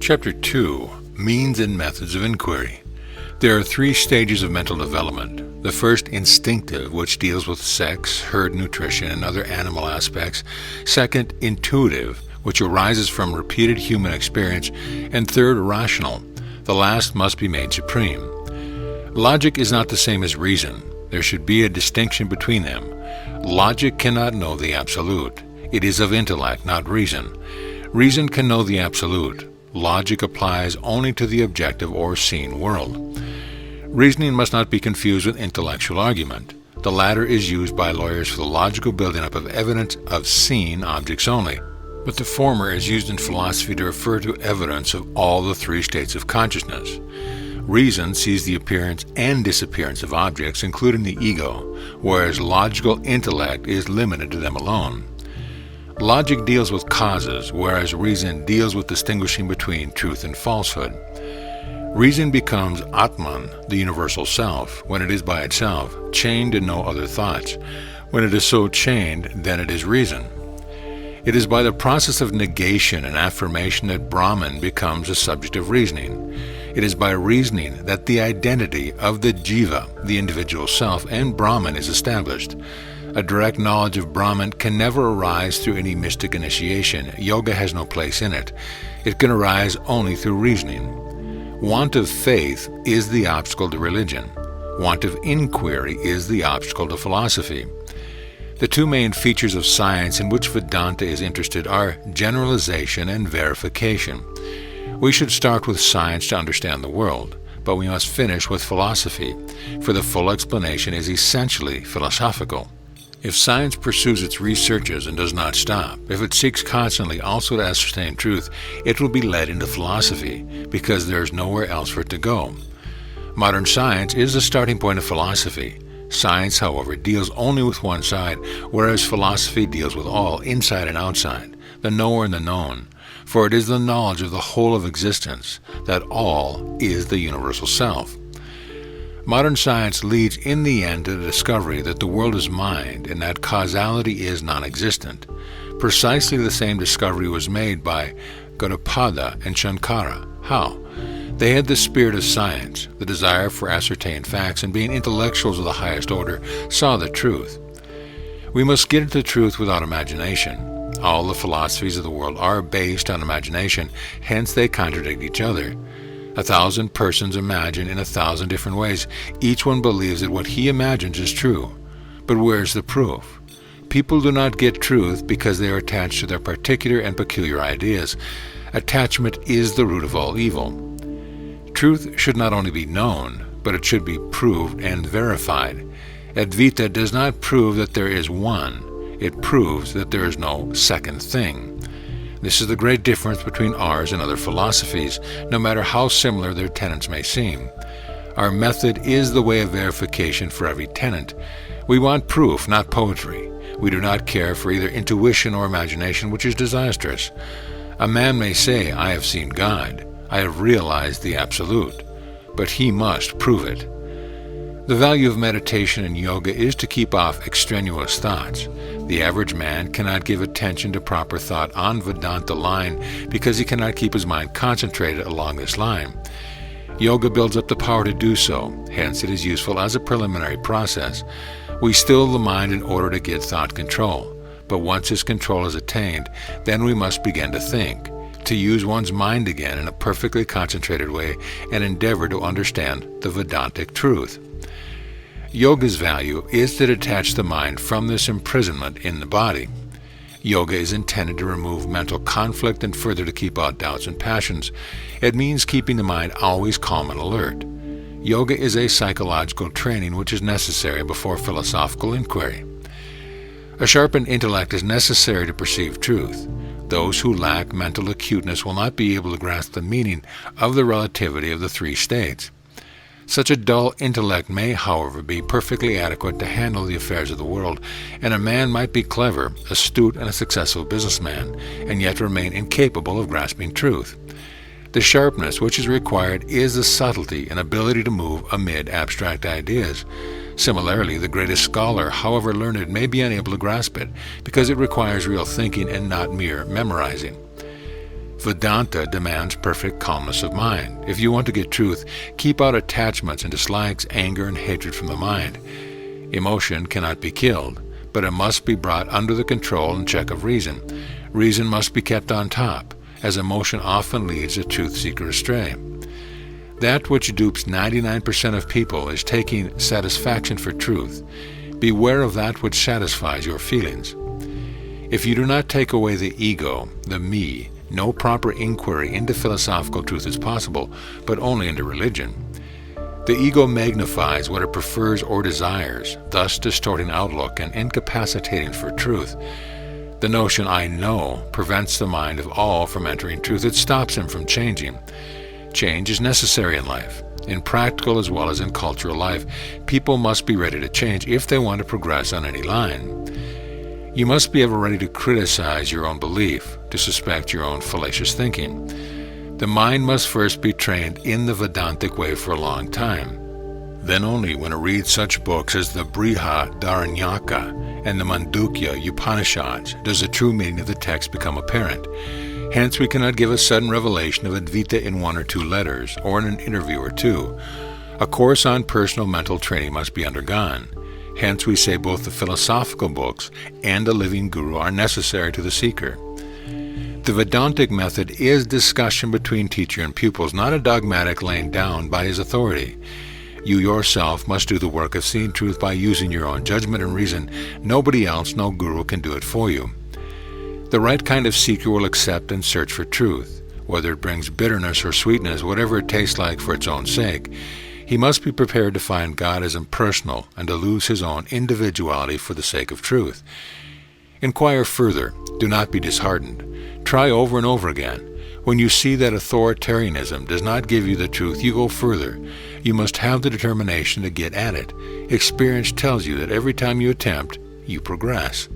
Chapter 2. Means and Methods of Inquiry. There are three stages of mental development. The first, instinctive, which deals with sex, herd nutrition, and other animal aspects. Second, intuitive, which arises from repeated human experience. And third, rational. The last must be made supreme. Logic is not the same as reason. There should be a distinction between them. Logic cannot know the absolute. It is of intellect, not reason. Reason can know the absolute. Logic applies only to the objective or seen world. Reasoning must not be confused with intellectual argument. The latter is used by lawyers for the logical building up of evidence of seen objects only, but the former is used in philosophy to refer to evidence of all the three states of consciousness. Reason sees the appearance and disappearance of objects, including the ego, whereas logical intellect is limited to them alone. Logic deals with causes, whereas reason deals with distinguishing between truth and falsehood. Reason becomes Atman, the universal self, when it is by itself, chained to no other thoughts. When it is so chained, then it is reason. It is by the process of negation and affirmation that Brahman becomes a subject of reasoning. It is by reasoning that the identity of the jiva, the individual self, and Brahman is established. A direct knowledge of Brahman can never arise through any mystic initiation. Yoga has no place in it. It can arise only through reasoning. Want of faith is the obstacle to religion. Want of inquiry is the obstacle to philosophy. The two main features of science in which Vedanta is interested are generalization and verification. We should start with science to understand the world, but we must finish with philosophy, for the full explanation is essentially philosophical. If science pursues its researches and does not stop, if it seeks constantly also to ascertain truth, it will be led into philosophy, because there is nowhere else for it to go. Modern science is the starting point of philosophy. Science, however, deals only with one side, whereas philosophy deals with all, inside and outside, the knower and the known. For it is the knowledge of the whole of existence, that all is the universal self. Modern science leads in the end to the discovery that the world is mind and that causality is non-existent. Precisely the same discovery was made by Gaudapada and Shankara. How? They had the spirit of science, the desire for ascertained facts, and being intellectuals of the highest order, saw the truth. We must get at the truth without imagination. All the philosophies of the world are based on imagination, hence they contradict each other. 1,000 persons imagine in 1,000 different ways. Each one believes that what he imagines is true. But where's the proof? People do not get truth because they are attached to their particular and peculiar ideas. Attachment is the root of all evil. Truth should not only be known, but it should be proved and verified. Advaita does not prove that there is one. It proves that there is no second thing. This is the great difference between ours and other philosophies, no matter how similar their tenets may seem. Our method is the way of verification for every tenet. We want proof, not poetry. We do not care for either intuition or imagination, which is disastrous. A man may say, "I have seen God. I have realized the Absolute," but he must prove it. The value of meditation and yoga is to keep off extraneous thoughts. The average man cannot give attention to proper thought on Vedanta line because he cannot keep his mind concentrated along this line. Yoga builds up the power to do so, hence it is useful as a preliminary process. We still the mind in order to get thought control, but once this control is attained, then we must begin to think, to use one's mind again in a perfectly concentrated way and endeavor to understand the Vedantic truth. Yoga's value is to detach the mind from this imprisonment in the body. Yoga is intended to remove mental conflict and further to keep out doubts and passions. It means keeping the mind always calm and alert. Yoga is a psychological training which is necessary before philosophical inquiry. A sharpened intellect is necessary to perceive truth. Those who lack mental acuteness will not be able to grasp the meaning of the relativity of the three states. Such a dull intellect may, however, be perfectly adequate to handle the affairs of the world, and a man might be clever, astute, and a successful businessman, and yet remain incapable of grasping truth. The sharpness which is required is the subtlety and ability to move amid abstract ideas. Similarly, the greatest scholar, however learned, may be unable to grasp it, because it requires real thinking and not mere memorizing. Vedanta demands perfect calmness of mind. If you want to get truth, keep out attachments and dislikes, anger, and hatred from the mind. Emotion cannot be killed, but it must be brought under the control and check of reason. Reason must be kept on top, as emotion often leads a truth seeker astray. That which dupes 99% of people is taking satisfaction for truth. Beware of that which satisfies your feelings. If you do not take away the ego, the me, no proper inquiry into philosophical truth is possible, but only into religion. The ego magnifies what it prefers or desires, thus distorting outlook and incapacitating for truth. The notion "I know" prevents the mind of all from entering truth. It stops him from changing. Change is necessary in life. In practical as well as in cultural life, people must be ready to change if they want to progress on any line. You must be ever ready to criticize your own belief, to suspect your own fallacious thinking. The mind must first be trained in the Vedantic way for a long time. Then only when it reads such books as the Brihadaranyaka and the Mandukya Upanishads does the true meaning of the text become apparent. Hence we cannot give a sudden revelation of Advaita in 1 or 2 letters, or in an interview or 2. A course on personal mental training must be undergone. Hence we say both the philosophical books and a living guru are necessary to the seeker. The Vedantic method is discussion between teacher and pupils, not a dogmatic laying down by his authority. You yourself must do the work of seeing truth by using your own judgment and reason. Nobody else, no guru, can do it for you. The right kind of seeker will accept and search for truth, whether it brings bitterness or sweetness, whatever it tastes like for its own sake. He must be prepared to find God as impersonal and to lose his own individuality for the sake of truth. Inquire further. Do not be disheartened. Try over and over again. When you see that authoritarianism does not give you the truth, you go further. You must have the determination to get at it. Experience tells you that every time you attempt, you progress.